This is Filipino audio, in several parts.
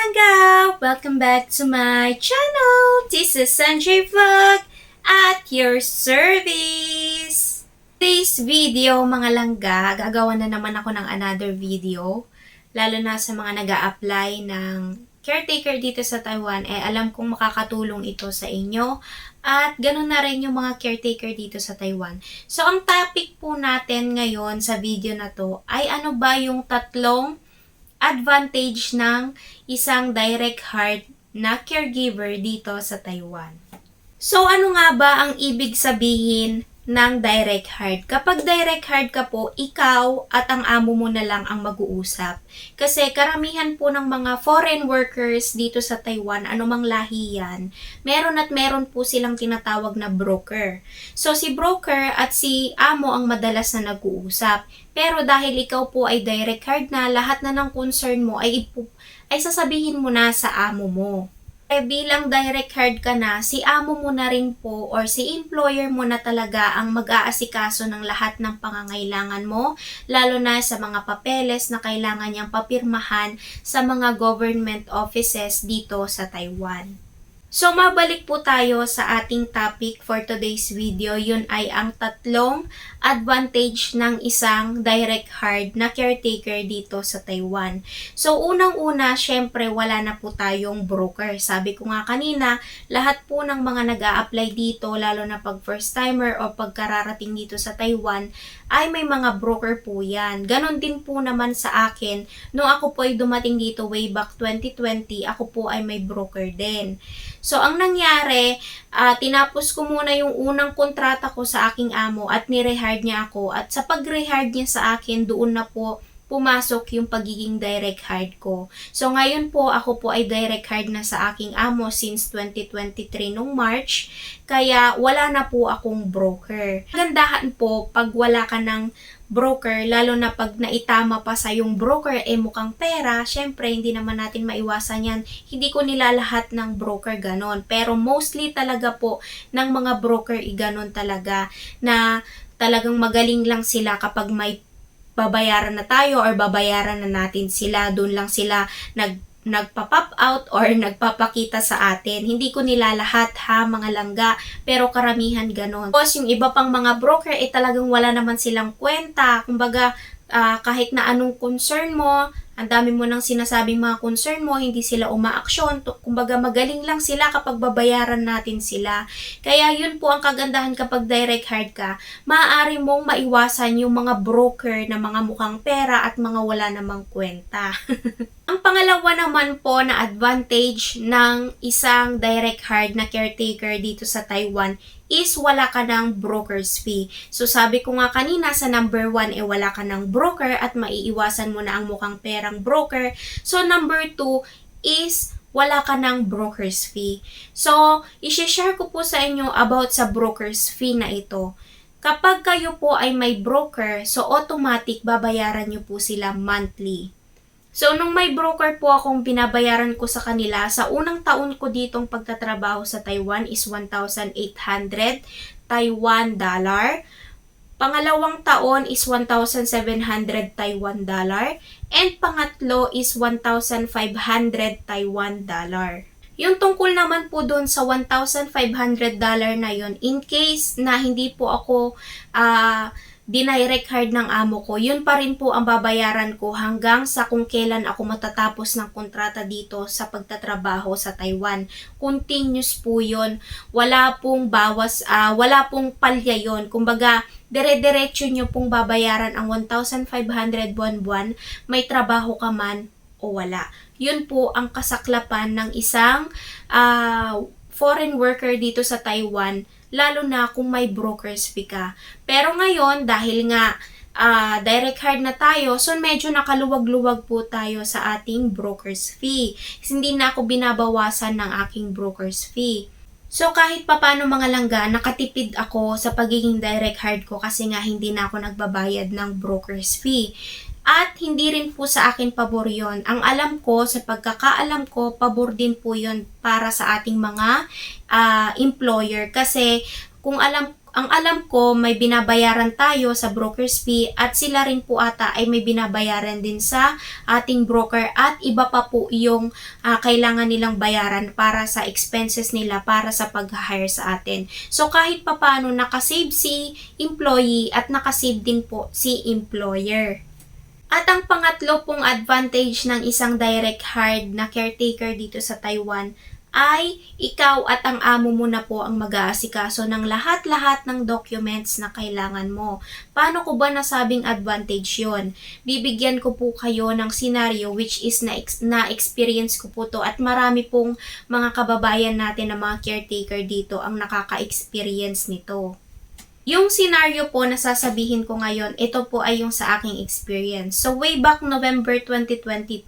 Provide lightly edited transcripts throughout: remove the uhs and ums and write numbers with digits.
Langga! Welcome back to my channel! This is Sanjay Vlog at your service! Today's video mga langga, gagawa na naman ako ng another video. Lalo na sa mga nag-a-apply ng caretaker dito sa Taiwan, alam kong makakatulong ito sa inyo. At ganun na rin yung mga caretaker dito sa Taiwan. So ang topic po natin ngayon sa video na to ay ano ba yung tatlong advantage ng isang direct hire na caregiver dito sa Taiwan. So, ano nga ba ang ibig sabihin ng direct hire? Kapag direct hire ka po, ikaw at ang amo mo na lang ang mag-uusap. Kasi karamihan po ng mga foreign workers dito sa Taiwan, anumang lahi yan, meron po silang tinatawag na broker. So, si broker at si amo ang madalas na nag-uusap. Pero dahil ikaw po ay direct hire na, lahat na ng concern mo ay sasabihin mo na sa amo mo. Bilang direct hire ka na, si amo mo na rin po or si employer mo na talaga ang mag-aasikaso ng lahat ng pangangailangan mo, lalo na sa mga papeles na kailangan niyang papirmahan sa mga government offices dito sa Taiwan. So, mabalik po tayo sa ating topic for today's video. Yun ay ang tatlong advantage ng isang direct hire na caretaker dito sa Taiwan. So, unang-una, syempre, wala na po tayong broker. Sabi ko nga kanina, lahat po ng mga nag-a-apply dito, lalo na pag first-timer o pagkararating dito sa Taiwan, ay may mga broker po yan. Ganon din po naman sa akin. Nung ako po ay dumating dito way back 2020, ako po ay may broker din. So, ang nangyari, tinapos ko muna yung unang kontrata ko sa aking amo at ni-rehire niya ako. At sa pag-rehire niya sa akin, doon na po pumasok yung pagiging direct hire ko. So, ngayon po, ako po ay direct hire na sa aking amo since 2023 nung March. Kaya, wala na po akong broker. Gandahan po, pag wala ka ng broker, lalo na pag naitama pa sa yung broker mukhang pera, syempre hindi naman natin maiwasan yan. Hindi ko nilalahat ng broker ganon. Pero mostly talaga po ng mga broker ganon talaga na talagang magaling lang sila kapag may babayaran na tayo or babayaran na natin sila. Doon lang sila nagpa-pop out or nagpapakita sa atin. Hindi ko nilalahat ha mga langga, pero karamihan ganon. Tapos yung iba pang mga broker talagang wala naman silang kwenta. Kumbaga kahit na anong concern mo, ang dami mo nang sinasabing mga concern mo, hindi sila umaaksyon. Kumbaga magaling lang sila kapag babayaran natin sila. Kaya yun po ang kagandahan kapag direct hire ka. Maaari mong maiwasan yung mga broker na mga mukhang pera at mga wala namang kwenta. Ang pangalawa naman po na advantage ng isang direct hire na caretaker dito sa Taiwan is wala ka ng broker's fee. So sabi ko nga kanina sa number 1 wala ka ng broker at maiiwasan mo na ang mukhang perang broker. So number 2 is wala ka ng broker's fee. So i-share ko po sa inyo about sa broker's fee na ito. Kapag kayo po ay may broker, so automatic babayaran nyo po sila monthly. So, nung may broker po akong binabayaran ko sa kanila, sa unang taon ko ditong pagtatrabaho sa Taiwan is 1,800 Taiwan dollar. Pangalawang taon is 1,700 Taiwan dollar. And pangatlo is 1,500 Taiwan dollar. Yung tungkol naman po doon sa 1,500 dollar na yun, in case na hindi po ako dinirect hire ng amo ko, yun pa rin po ang babayaran ko hanggang sa kung kailan ako matatapos ng kontrata dito sa pagtatrabaho sa Taiwan. Continuous po yun. Wala pong bawas, wala pong palya yun. Kumbaga, dire-diretso nyo pong babayaran ang 1,500 buwan-buwan, may trabaho ka man o wala. Yun po ang kasaklapan ng isang foreign worker dito sa Taiwan, lalo na kung may broker's fee ka. Pero ngayon, dahil nga direct hire na tayo, so medyo nakaluwag-luwag po tayo sa ating broker's fee. Hindi na ako binabawasan ng aking broker's fee. So kahit papano mga langga, nakatipid ako sa pagiging direct hire ko kasi nga hindi na ako nagbabayad ng broker's fee. At hindi rin po sa akin pabor yun. Ang alam ko, sa pagkakaalam ko, pabor din po yun para sa ating mga employer. Kasi kung ang alam ko may binabayaran tayo sa broker's fee at sila rin po ata ay may binabayaran din sa ating broker at iba pa po yung kailangan nilang bayaran para sa expenses nila para sa pag-hire sa atin. So kahit papano nakasave si employee at nakasave din po si employer. At ang pangatlo pong advantage ng isang direct hired na caretaker dito sa Taiwan ay ikaw at ang amo mo na po ang mag-aasikaso ng lahat-lahat ng documents na kailangan mo. Paano ko ba nasabing advantage yon? Bibigyan ko po kayo ng scenario which is na-experience ko po to at marami pong mga kababayan natin na mga caretaker dito ang nakaka-experience nito. Yung scenario po na sasabihin ko ngayon, ito po ay yung sa aking experience. So, way back November 2022,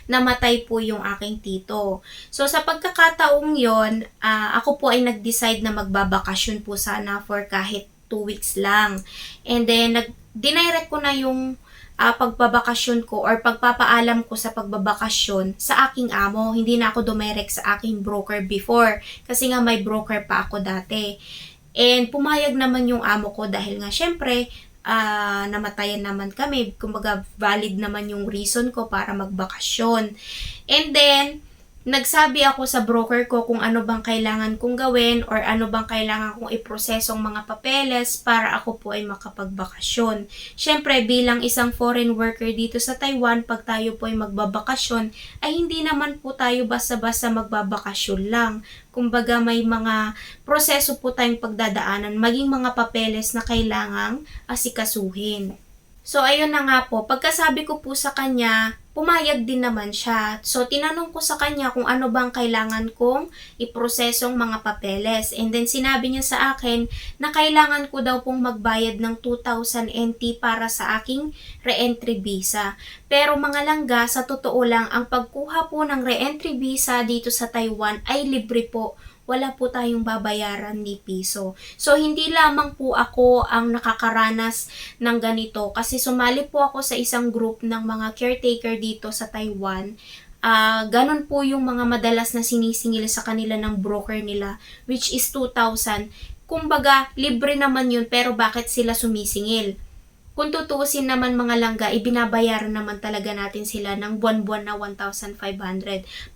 namatay po yung aking tito. So, sa pagkakataong yon, ako po ay nag-decide na magbabakasyon po sana for kahit 2 weeks lang. And then, dinirect ko na yung pagbabakasyon ko or pagpapaalam ko sa pagbabakasyon sa aking amo. Hindi na ako dumirect sa aking broker before kasi nga may broker pa ako dati. And pumayag naman yung amo ko dahil nga syempre, namatayan naman kami. Kumbaga valid naman yung reason ko para magbakasyon. And then, nagsabi ako sa broker ko kung ano bang kailangan kong gawin or ano bang kailangan kong iprosesong mga papeles para ako po ay makapagbakasyon. Syempre, bilang isang foreign worker dito sa Taiwan, pag tayo po ay magbabakasyon, ay hindi naman po tayo basta-basta magbabakasyon lang. Kumbaga may mga proseso po tayong pagdadaanan, maging mga papeles na kailangang asikasuhin. So, ayun na nga po. Pagkasabi ko po sa kanya, pumayag din naman siya. So, tinanong ko sa kanya kung ano bang kailangan kong iprosesong mga papeles. And then, sinabi niya sa akin na kailangan ko daw pong magbayad ng 2,000 NT para sa aking re-entry visa. Pero mga langga, sa totoo lang, ang pagkuha po ng re-entry visa dito sa Taiwan ay libre po. Wala po tayong babayaran ni piso. So, hindi lamang po ako ang nakakaranas ng ganito kasi sumali po ako sa isang group ng mga caretaker dito sa Taiwan. Ganon po yung mga madalas na sinisingil sa kanila ng broker nila, which is 2,000. Kumbaga, libre naman yun pero bakit sila sumisingil? Kung tutuusin naman mga langga, ibinabayaran naman talaga natin sila ng buwan-buwan na 1,500.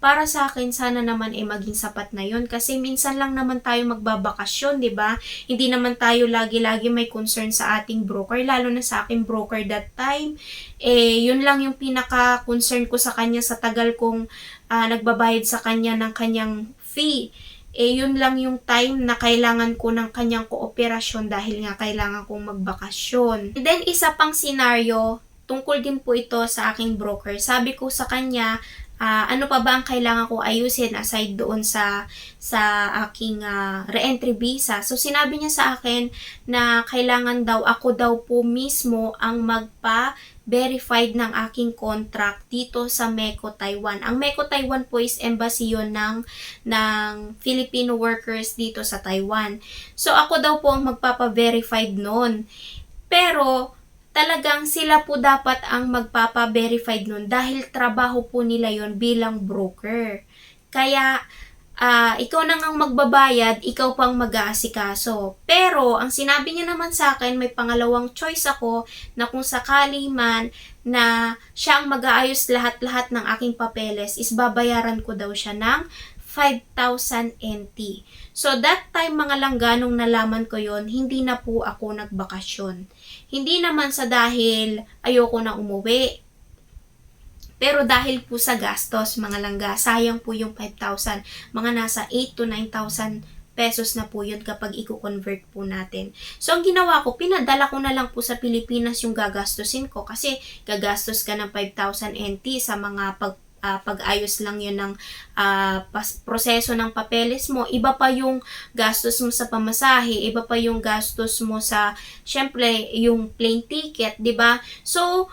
Para sa akin, sana naman maging sapat na yun. Kasi minsan lang naman tayo magbabakasyon, di ba? Hindi naman tayo lagi-lagi may concern sa ating broker, lalo na sa aking broker that time. Yun lang yung pinaka-concern ko sa kanya sa tagal kong nagbabayad sa kanya ng kanyang fee. Yun lang yung time na kailangan ko ng kanyang kooperasyon dahil nga kailangan kong magbakasyon. And then, isa pang scenario, tungkol din po ito sa aking broker. Sabi ko sa kanya, ano pa ba ang kailangan ko ayusin aside doon sa aking re-entry visa. So, sinabi niya sa akin na kailangan daw, ako daw po mismo ang verified ng aking contract dito sa MECO Taiwan. Ang MECO Taiwan po is embassy yun ng Filipino workers dito sa Taiwan. So, ako daw po ang magpapa-verified nun. Pero, talagang sila po dapat ang magpapa-verified nun dahil trabaho po nila yon bilang broker. Kaya, ikaw nang ang magbabayad, ikaw pang mag-aasikaso. Pero, ang sinabi niya naman sa akin, may pangalawang choice ako na kung sakali man na siya ang mag-aayos lahat-lahat ng aking papeles, is babayaran ko daw siya ng 5,000 NT. So, that time mga langga, nung nalaman ko yon, hindi na po ako nagbakasyon. Hindi naman sa dahil ayoko na umuwi. Pero dahil po sa gastos, mga langga, sayang po yung 5,000. Mga nasa 8 to 9,000 pesos na po yun kapag i-convert po natin. So, ang ginawa ko, pinadala ko na lang po sa Pilipinas yung gagastusin ko kasi gagastos ka ng 5,000 NT sa mga pag-ayos lang yun ng proseso ng papeles mo. Iba pa yung gastos mo sa pamasahe, iba pa yung gastos mo sa, syempre, yung plane ticket, di ba? So,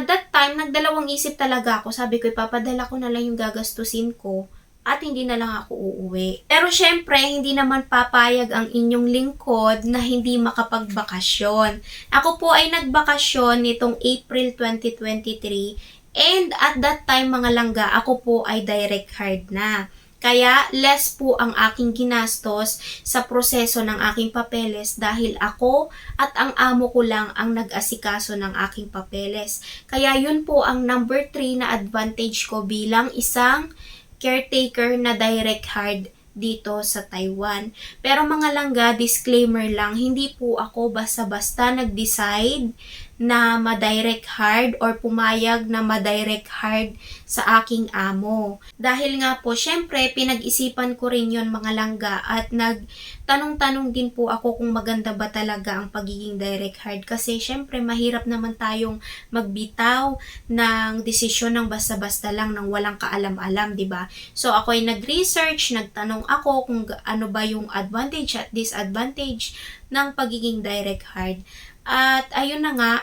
that time, nagdalawang isip talaga ako. Sabi ko, ipapadala ko na lang yung gagastusin ko at hindi na lang ako uuwi. Pero syempre, hindi naman papayag ang inyong lingkod na hindi makapagbakasyon. Ako po ay nagbakasyon nitong April 2023 and at that time mga langga, ako po ay direct hired na. Kaya less po ang aking ginastos sa proseso ng aking papeles dahil ako at ang amo ko lang ang nag-asikaso ng aking papeles. Kaya yun po ang number 3 na advantage ko bilang isang caretaker na direct hire dito sa Taiwan. Pero mga langga, disclaimer lang, hindi po ako basta-basta nag-decide na ma-direct hire or pumayag na ma-direct hire sa aking amo. Dahil nga po, syempre, pinag-isipan ko rin yon mga langga at nagtanong-tanong din po ako kung maganda ba talaga ang pagiging direct hire. Kasi syempre, mahirap naman tayong magbitaw ng desisyon ng basta-basta lang ng walang kaalam-alam, di ba? So, ako ay nag-research, nagtanong ako kung ano ba yung advantage at disadvantage ng pagiging direct hire. At ayun na nga,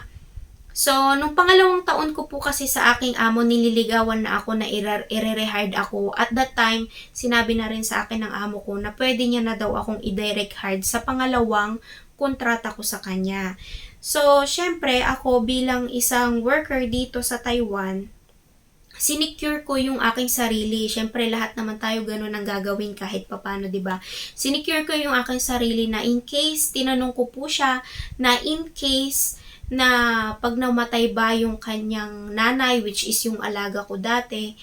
so nung pangalawang taon ko po kasi sa aking amo, nililigawan na ako na i-re-hire ako. At that time, sinabi na rin sa akin ng amo ko na pwede niya na daw akong i-direct hire sa pangalawang kontrata ko sa kanya. So, syempre, ako bilang isang worker dito sa Taiwan, sinecure ko yung aking sarili. Syempre, lahat naman tayo ganun ang gagawin kahit papano, di ba? Sinecure ko yung aking sarili na in case, tinanong ko po siya, na in case na pag namatay ba yung kanyang nanay, which is yung alaga ko dati,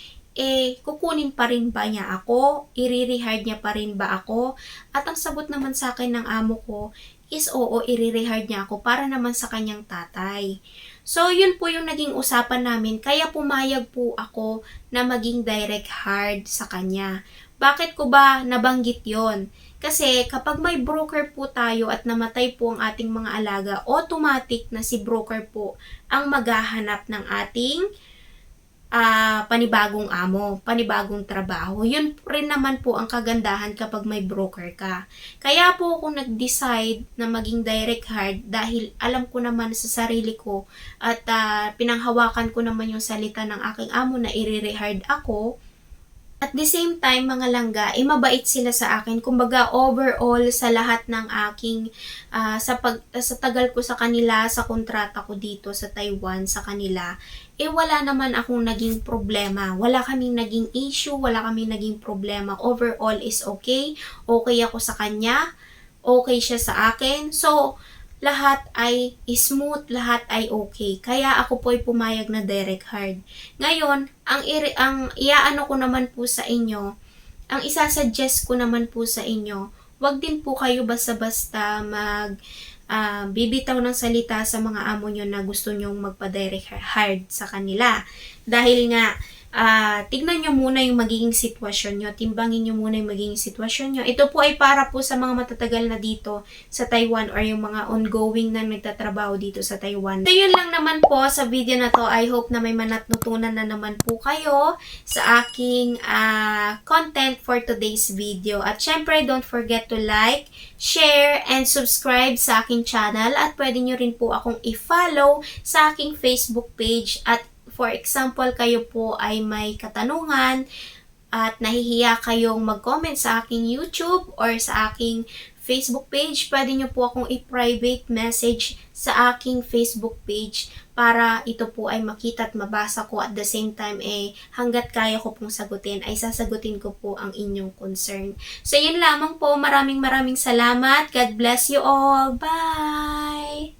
kukunin pa rin ba niya ako? I-re-hire niya pa rin ba ako? At ang sagot naman sa akin ng amo ko is oo, i-re-hire niya ako para naman sa kanyang tatay. So, yun po yung naging usapan namin. Kaya pumayag po ako na maging direct hire sa kanya. Bakit ko ba nabanggit yon? Kasi kapag may broker po tayo at namatay po ang ating mga alaga, automatic na si broker po ang maghahanap ng ating panibagong amo, panibagong trabaho. Yun rin naman po ang kagandahan kapag may broker ka. Kaya po ako nag-decide na maging direct hire dahil alam ko naman sa sarili ko at pinanghawakan ko naman yung salita ng aking amo na i-re-hire ako. At the same time, mga langga, mabait sila sa akin. Kumbaga, overall, sa lahat ng aking, sa tagal ko sa kanila, sa kontrata ko dito sa Taiwan, sa kanila, wala naman akong naging problema. Wala kaming naging issue, wala kaming naging problema. Overall is okay. Okay ako sa kanya. Okay siya sa akin. So, lahat ay smooth, lahat ay okay. Kaya ako po ay pumayag na direct hire. Ngayon, ang iaano ko naman po sa inyo, ang isasuggest ko naman po sa inyo, wag din po kayo basta-basta bibitaw ng salita sa mga amo nyo na gusto nyong magpa-direct hire sa kanila. Dahil nga, tignan nyo muna yung magiging sitwasyon nyo, timbangin nyo muna yung magiging sitwasyon nyo. Ito po ay para po sa mga matatagal na dito sa Taiwan or yung mga ongoing na nagtatrabaho dito sa Taiwan. So yun lang naman po sa video na to. I hope na may natutunan na naman po kayo sa aking content for today's video. At syempre, don't forget to like, share, and subscribe sa aking channel. At pwede nyo rin po akong i-follow sa aking Facebook page. At for example, kayo po ay may katanungan at nahihiya kayong mag-comment sa aking YouTube or sa aking Facebook page, pwede nyo po akong i-private message sa aking Facebook page para ito po ay makita at mabasa ko at the same time hanggat kaya ko pong sagutin ay sasagutin ko po ang inyong concern. So yun lamang po, maraming salamat. God bless you all. Bye!